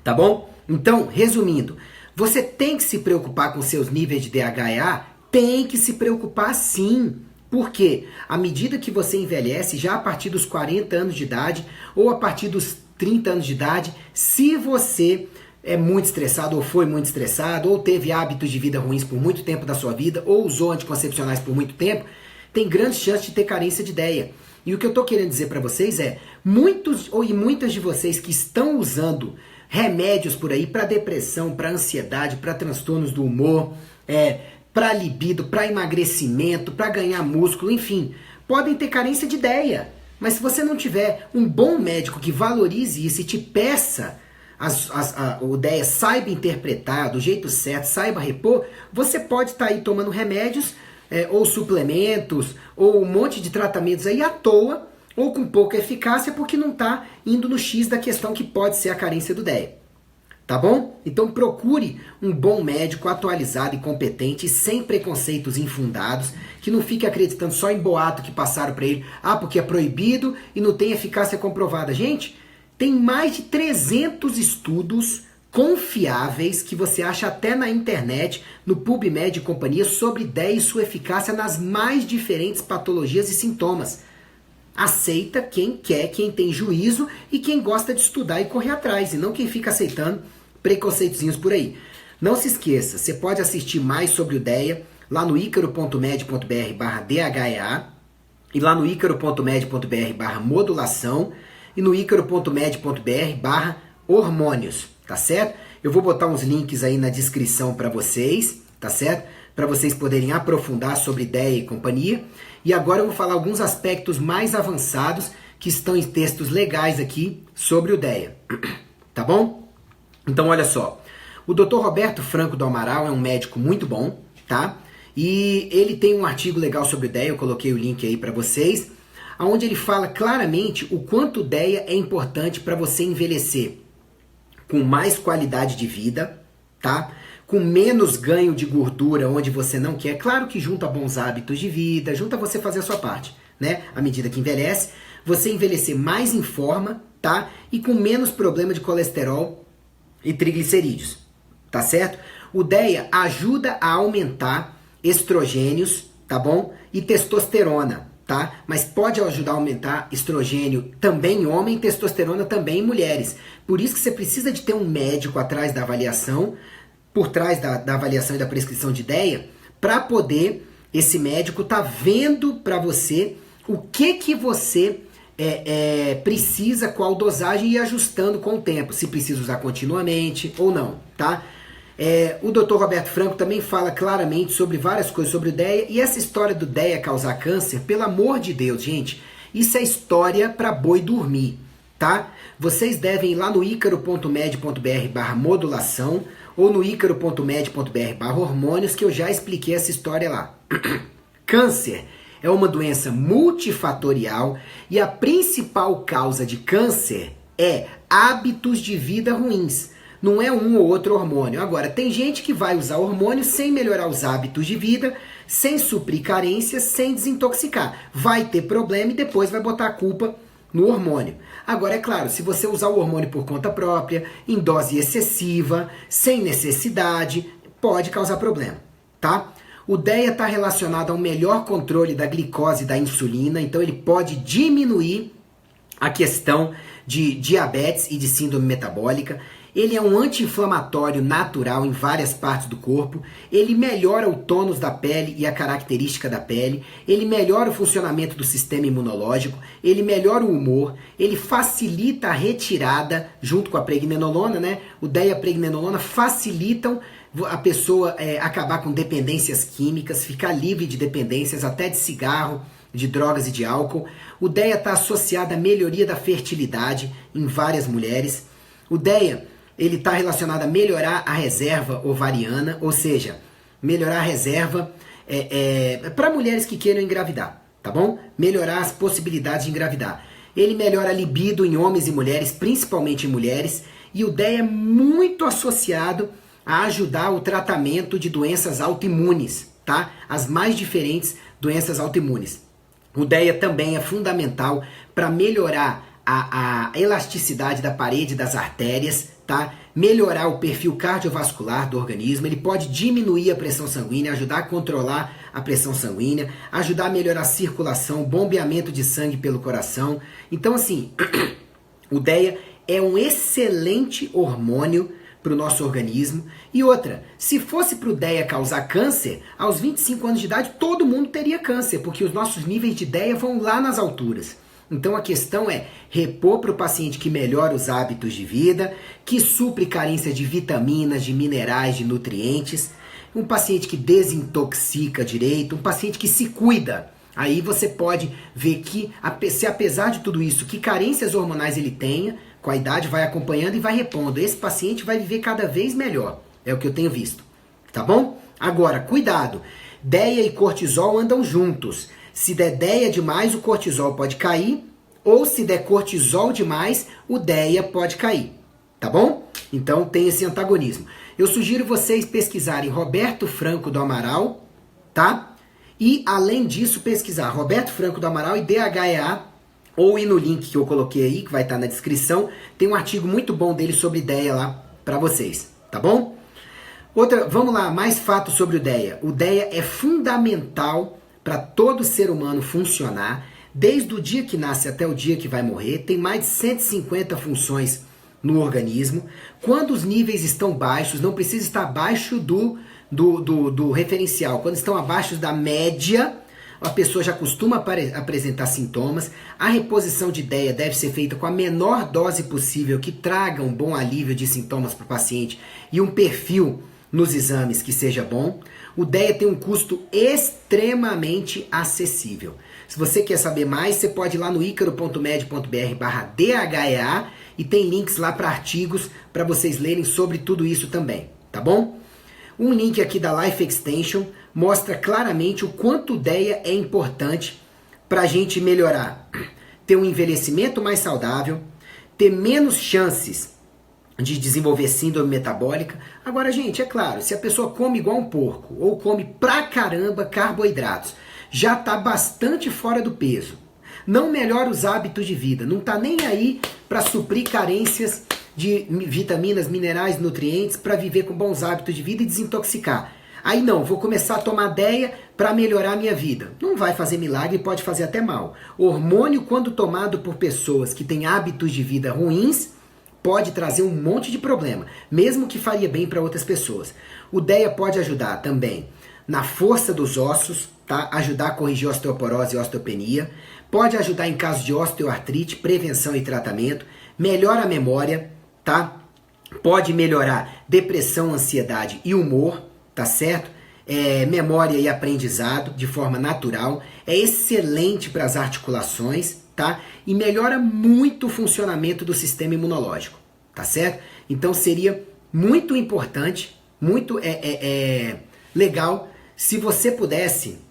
S1: Tá bom? Então, resumindo, você tem que se preocupar com seus níveis de DHEA? Tem que se preocupar sim. Por quê? À medida que você envelhece, já a partir dos 40 anos de idade ou a partir dos 30 anos de idade, se você é muito estressado ou foi muito estressado ou teve hábitos de vida ruins por muito tempo da sua vida ou usou anticoncepcionais por muito tempo, tem grande chance de ter carência de DEA. E o que eu estou querendo dizer para vocês é, muitas de vocês que estão usando remédios por aí para depressão, para ansiedade, para transtornos do humor, para libido, para emagrecimento, para ganhar músculo, enfim, podem ter carência de DEA. Mas se você não tiver um bom médico que valorize isso e te peça o DEA, saiba interpretar do jeito certo, saiba repor, você pode estar aí tomando remédios ou suplementos ou um monte de tratamentos aí à toa ou com pouca eficácia porque não está indo no X da questão que pode ser a carência do DEA. Tá bom? Então procure um bom médico atualizado e competente, sem preconceitos infundados, que não fique acreditando só em boato que passaram para ele, porque é proibido e não tem eficácia comprovada. Gente, tem mais de 300 estudos confiáveis que você acha até na internet, no PubMed e companhia, sobre DEA e sua eficácia nas mais diferentes patologias e sintomas. Aceita quem quer, quem tem juízo e quem gosta de estudar e correr atrás, e não quem fica aceitando preconceitozinhos por aí. Não se esqueça, você pode assistir mais sobre o DEA lá no icaro.med.br/DHEA e lá no icaro.med.br/modulação e no icaro.med.br/hormônios, tá certo? Eu vou botar uns links aí na descrição para vocês, tá certo? Para vocês poderem aprofundar sobre DEA e companhia. E agora eu vou falar alguns aspectos mais avançados que estão em textos legais aqui sobre o DEA, tá bom? Então olha só, o Dr. Roberto Franco do Amaral é um médico muito bom, tá? E ele tem um artigo legal sobre o DEA, eu coloquei o link aí para vocês, onde ele fala claramente o quanto o DEA é importante para você envelhecer com mais qualidade de vida, tá? Com menos ganho de gordura onde você não quer. Claro que junta bons hábitos de vida, junta você fazer a sua parte, né? À medida que envelhece, você envelhecer mais em forma, tá? E com menos problema de colesterol e triglicerídeos, tá certo? O DEA ajuda a aumentar estrogênios, tá bom? E testosterona, tá? Mas pode ajudar a aumentar estrogênio também em homem e testosterona também em mulheres. Por isso que você precisa de ter um médico atrás da avaliação, por trás da avaliação e da prescrição de DEA, para poder esse médico tá vendo para você o que você precisa, qual dosagem e ajustando com o tempo, se precisa usar continuamente ou não, tá? O Dr. Roberto Franco também fala claramente sobre várias coisas sobre o DEA, e essa história do DEA causar câncer, pelo amor de Deus, gente, isso é história para boi dormir, tá? Vocês devem ir lá no icaro.med.br/modulação ou no icaro.med.br/hormônios, que eu já expliquei essa história lá. Câncer é uma doença multifatorial e a principal causa de câncer é hábitos de vida ruins. Não é um ou outro hormônio. Agora, tem gente que vai usar hormônio sem melhorar os hábitos de vida, sem suprir carências, sem desintoxicar. Vai ter problema e depois vai botar a culpa no hormônio. Agora, é claro, se você usar o hormônio por conta própria, em dose excessiva, sem necessidade, pode causar problema, tá? O DEA está relacionado ao melhor controle da glicose e da insulina, então ele pode diminuir a questão de diabetes e de síndrome metabólica. Ele é um anti-inflamatório natural em várias partes do corpo, ele melhora o tônus da pele e a característica da pele, ele melhora o funcionamento do sistema imunológico, ele melhora o humor, ele facilita a retirada, junto com a pregnenolona, né? O DEA e a pregnenolona facilitam a pessoa acabar com dependências químicas, ficar livre de dependências, até de cigarro, de drogas e de álcool. O DEA está associado à melhoria da fertilidade em várias mulheres. O DEA ele está relacionado a melhorar a reserva ovariana, ou seja, melhorar a reserva para mulheres que queiram engravidar, tá bom? Melhorar as possibilidades de engravidar. Ele melhora a libido em homens e mulheres, principalmente em mulheres, e o DEA é muito associado a ajudar o tratamento de doenças autoimunes, tá? As mais diferentes doenças autoimunes. O DEA também é fundamental para melhorar a elasticidade da parede das artérias, tá? Melhorar o perfil cardiovascular do organismo, ele pode diminuir a pressão sanguínea, ajudar a controlar a pressão sanguínea, ajudar a melhorar a circulação, bombeamento de sangue pelo coração. Então, assim, o DEA é um excelente hormônio para o nosso organismo. E outra, se fosse para o DEA causar câncer, aos 25 anos de idade todo mundo teria câncer, porque os nossos níveis de DEA vão lá nas alturas. Então a questão é repor para o paciente que melhora os hábitos de vida, que supre carência de vitaminas, de minerais, de nutrientes, um paciente que desintoxica direito, um paciente que se cuida. Aí você pode ver que, se apesar de tudo isso, que carências hormonais ele tenha, com a idade vai acompanhando e vai repondo. Esse paciente vai viver cada vez melhor. É o que eu tenho visto. Tá bom? Agora, cuidado. DEA e cortisol andam juntos. Se der DEA demais, o cortisol pode cair. Ou se der cortisol demais, o DEA pode cair. Tá bom? Então tem esse antagonismo. Eu sugiro vocês pesquisarem Roberto Franco do Amaral, tá? E além disso, pesquisar Roberto Franco do Amaral e DHEA, ou ir no link que eu coloquei aí, que vai estar na descrição, tem um artigo muito bom dele sobre DEA lá para vocês, tá bom? Vamos lá, mais fatos sobre o DEA. O DEA é fundamental para todo ser humano funcionar, desde o dia que nasce até o dia que vai morrer. Tem mais de 150 funções no organismo. Quando os níveis estão baixos, não precisa estar abaixo do referencial. Quando estão abaixo da média, a pessoa já costuma apresentar sintomas. A reposição de DEA deve ser feita com a menor dose possível que traga um bom alívio de sintomas para o paciente e um perfil nos exames que seja bom. O DEA tem um custo extremamente acessível. Se você quer saber mais, você pode ir lá no icaro.med.br/DHEA e tem links lá para artigos para vocês lerem sobre tudo isso também, tá bom? Um link aqui da Life Extension mostra claramente o quanto o DEA é importante para a gente melhorar, ter um envelhecimento mais saudável, ter menos chances de desenvolver síndrome metabólica. Agora, gente, é claro, se a pessoa come igual um porco ou come pra caramba carboidratos, já está bastante fora do peso, não melhora os hábitos de vida, não está nem aí para suprir carências de vitaminas, minerais, nutrientes, para viver com bons hábitos de vida e desintoxicar. Aí não, vou começar a tomar DEA para melhorar a minha vida. Não vai fazer milagre e pode fazer até mal. Hormônio, quando tomado por pessoas que têm hábitos de vida ruins, pode trazer um monte de problema, mesmo que faria bem para outras pessoas. O DEA pode ajudar também na força dos ossos, tá? Ajudar a corrigir osteoporose e osteopenia. Pode ajudar em caso de osteoartrite, prevenção e tratamento. Melhora a memória, tá? Pode melhorar depressão, ansiedade e humor, tá certo? Memória e aprendizado de forma natural. É excelente para as articulações, tá? E melhora muito o funcionamento do sistema imunológico, tá certo? Então seria muito importante, muito legal se você pudesse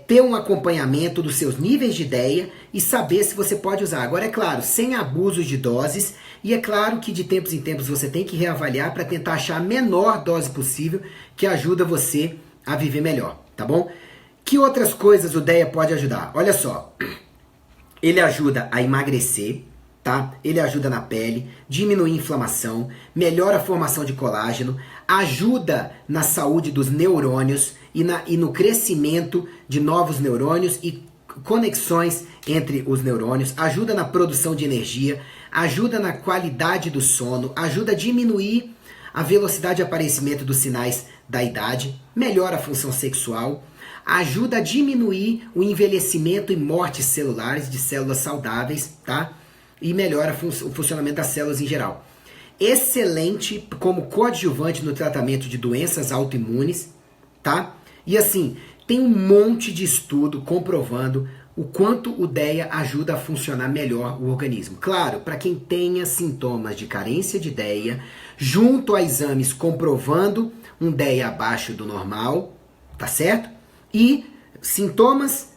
S1: ter um acompanhamento dos seus níveis de DEA e saber se você pode usar. Agora, é claro, sem abuso de doses, e é claro que de tempos em tempos você tem que reavaliar para tentar achar a menor dose possível que ajuda você a viver melhor, tá bom? Que outras coisas o DEA pode ajudar? Olha só, ele ajuda a emagrecer, tá? Ele ajuda na pele, diminui a inflamação, melhora a formação de colágeno, ajuda na saúde dos neurônios e no crescimento de novos neurônios e conexões entre os neurônios, ajuda na produção de energia, ajuda na qualidade do sono, ajuda a diminuir a velocidade de aparecimento dos sinais da idade, melhora a função sexual, ajuda a diminuir o envelhecimento e mortes celulares de células saudáveis, tá? E melhora o funcionamento das células em geral. Excelente como coadjuvante no tratamento de doenças autoimunes, tá? E assim, tem um monte de estudo comprovando o quanto o DEA ajuda a funcionar melhor o organismo. Claro, para quem tenha sintomas de carência de DEA, junto a exames comprovando um DEA abaixo do normal, tá certo? E sintomas,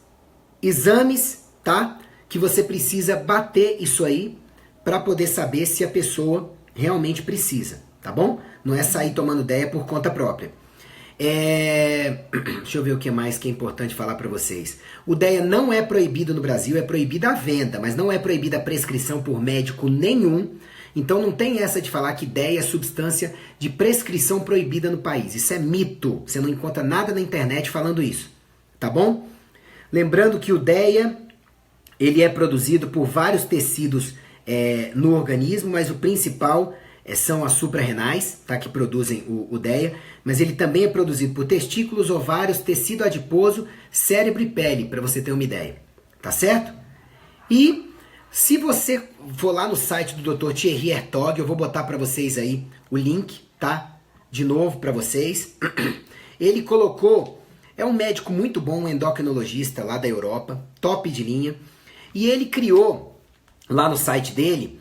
S1: exames, tá? Que você precisa bater isso aí para poder saber se a pessoa realmente precisa, tá bom? Não é sair tomando DEA por conta própria. Deixa eu ver o que mais que é importante falar para vocês. O DEA não é proibido no Brasil, é proibida a venda, mas não é proibida a prescrição por médico nenhum. Então não tem essa de falar que DEA é substância de prescrição proibida no país. Isso é mito. Você não encontra nada na internet falando isso, tá bom? Lembrando que o DEA ele é produzido por vários tecidos no organismo, mas o principal são as suprarrenais, tá, que produzem o DEA, mas ele também é produzido por testículos, ovários, tecido adiposo, cérebro e pele, para você ter uma ideia, tá certo? E se você for lá no site do Dr. Thierry Hertog, eu vou botar para vocês aí o link, tá? De novo para vocês. Ele colocou, é um médico muito bom, um endocrinologista lá da Europa, top de linha, e ele criou lá no site dele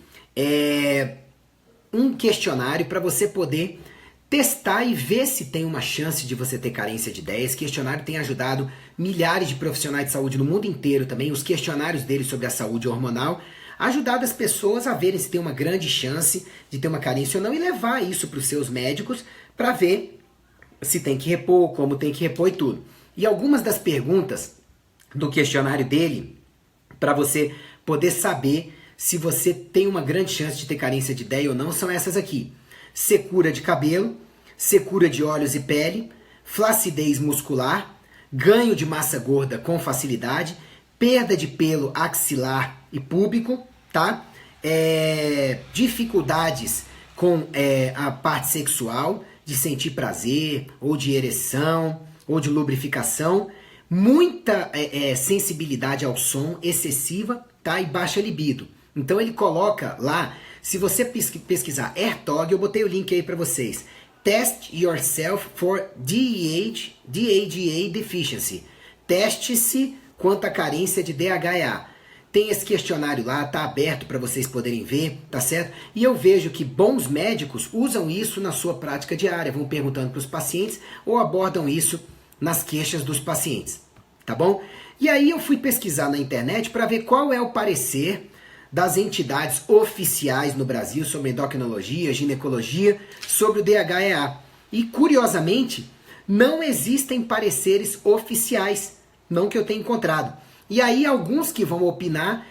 S1: um questionário para você poder testar e ver se tem uma chance de você ter carência de DEA. Esse questionário tem ajudado milhares de profissionais de saúde no mundo inteiro também. Os questionários dele sobre a saúde hormonal ajudado as pessoas a verem se tem uma grande chance de ter uma carência ou não e levar isso para os seus médicos para ver se tem que repor, como tem que repor e tudo. E algumas das perguntas do questionário dele, para você poder saber se você tem uma grande chance de ter carência de DEA ou não, são essas aqui: secura de cabelo, secura de olhos e pele, flacidez muscular, ganho de massa gorda com facilidade, perda de pelo axilar e púbico, tá? dificuldades com a parte sexual, de sentir prazer, ou de ereção, ou de lubrificação, muita sensibilidade ao som excessiva, tá? E baixa libido. Então ele coloca lá, se você pesquisar AirTog, eu botei o link aí para vocês. Test yourself for DHEA deficiency. Teste-se quanto à carência de DHEA. Tem esse questionário lá, tá aberto para vocês poderem ver, tá certo? E eu vejo que bons médicos usam isso na sua prática diária, vão perguntando para os pacientes ou abordam isso nas queixas dos pacientes, tá bom? E aí eu fui pesquisar na internet para ver qual é o parecer das entidades oficiais no Brasil sobre endocrinologia, ginecologia, sobre o DHEA. E curiosamente, não existem pareceres oficiais, não que eu tenha encontrado. E aí alguns que vão opinar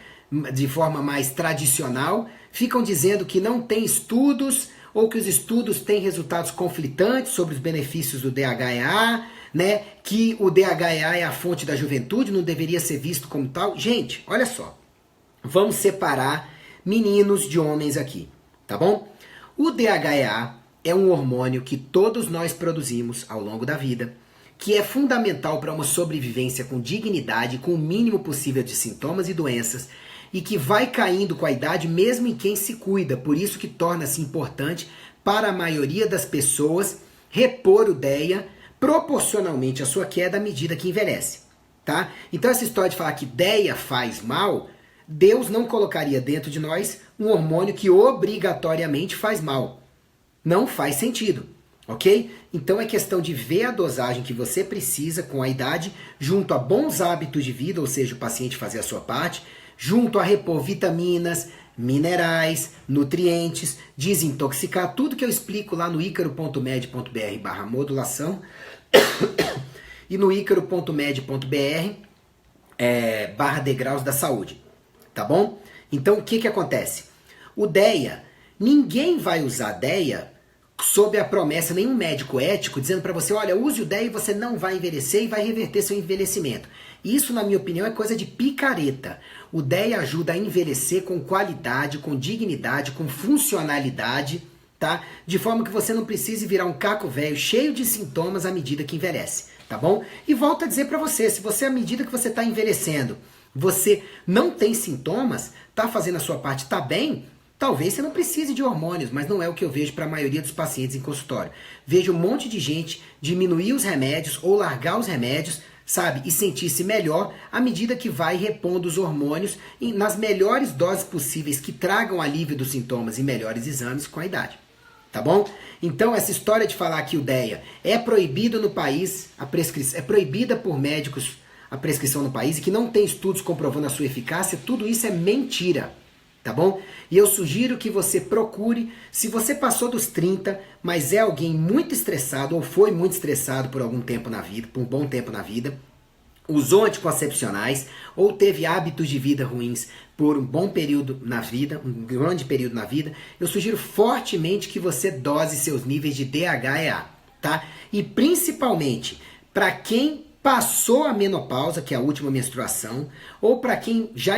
S1: de forma mais tradicional ficam dizendo que não tem estudos ou que os estudos têm resultados conflitantes sobre os benefícios do DHEA, né? Que o DHEA é a fonte da juventude, não deveria ser visto como tal. Gente, olha só, vamos separar meninos de homens aqui, tá bom? O DHEA é um hormônio que todos nós produzimos ao longo da vida, que é fundamental para uma sobrevivência com dignidade, com o mínimo possível de sintomas e doenças, e que vai caindo com a idade mesmo em quem se cuida, por isso que torna-se importante para a maioria das pessoas repor o DHEA proporcionalmente à sua queda à medida que envelhece, tá? Então essa história de falar que DHEA faz mal, Deus não colocaria dentro de nós um hormônio que obrigatoriamente faz mal. Não faz sentido. Ok? Então é questão de ver a dosagem que você precisa com a idade, junto a bons hábitos de vida, ou seja, o paciente fazer a sua parte, junto a repor vitaminas, minerais, nutrientes, desintoxicar, tudo que eu explico lá no icaro.med.br/modulação e no icaro.med.br/degraus da saúde, tá bom? Então o que acontece? O DHEA, ninguém vai usar DHEA sob a promessa, nenhum médico ético, dizendo para você, olha, use o DHEA e você não vai envelhecer e vai reverter seu envelhecimento. Isso, na minha opinião, é coisa de picareta. O DHEA ajuda a envelhecer com qualidade, com dignidade, com funcionalidade, tá? De forma que você não precise virar um caco velho cheio de sintomas à medida que envelhece, tá bom? E volto a dizer para você, se você, à medida que você está envelhecendo, você não tem sintomas, tá fazendo a sua parte, tá bem, talvez você não precise de hormônios, mas não é o que eu vejo para a maioria dos pacientes em consultório. Vejo um monte de gente diminuir os remédios ou largar os remédios, sabe? E sentir-se melhor à medida que vai repondo os hormônios nas melhores doses possíveis que tragam alívio dos sintomas e melhores exames com a idade. Tá bom? Então essa história de falar que o DHEA é proibido no país, é proibida por médicos a prescrição no país e que não tem estudos comprovando a sua eficácia, tudo isso é mentira. Tá bom? E eu sugiro que você procure, se você passou dos 30, mas é alguém muito estressado ou foi muito estressado por algum tempo na vida, por um bom tempo na vida, usou anticoncepcionais ou teve hábitos de vida ruins por um bom período na vida, um grande período na vida, eu sugiro fortemente que você dose seus níveis de DHEA, tá? E principalmente para quem passou a menopausa, que é a última menstruação, ou para quem já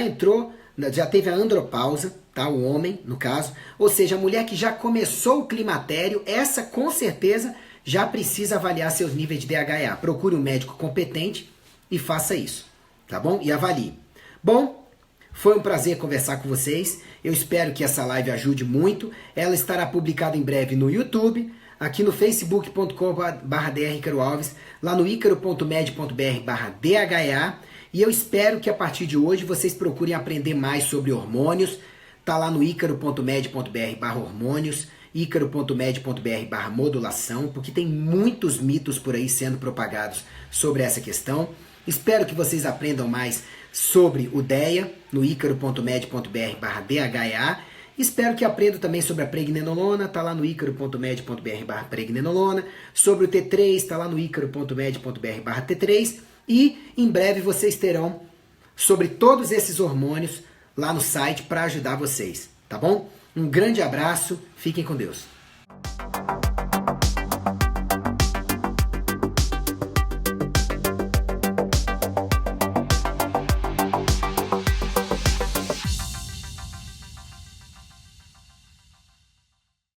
S1: teve a andropausa, tá? O homem, no caso, ou seja, a mulher que já começou o climatério, essa com certeza já precisa avaliar seus níveis de DHEA. Procure um médico competente e faça isso, tá bom? E avalie. Bom, foi um prazer conversar com vocês. Eu espero que essa live ajude muito. Ela estará publicada em breve no YouTube, aqui no facebook.com/drricaroalves, lá no icaro.med.br/DHEA. E eu espero que a partir de hoje vocês procurem aprender mais sobre hormônios. Tá lá no icaro.med.br/hormônios, icaro.med.br/modulação, porque tem muitos mitos por aí sendo propagados sobre essa questão. Espero que vocês aprendam mais sobre o DHEA no icaro.med.br/DHEA. Espero que aprendam também sobre a pregnenolona, tá lá no icaro.med.br/pregnenolona. Sobre o T3, tá lá no icaro.med.br/T3. E em breve vocês terão sobre todos esses hormônios lá no site para ajudar vocês, tá bom? Um grande abraço, fiquem com Deus.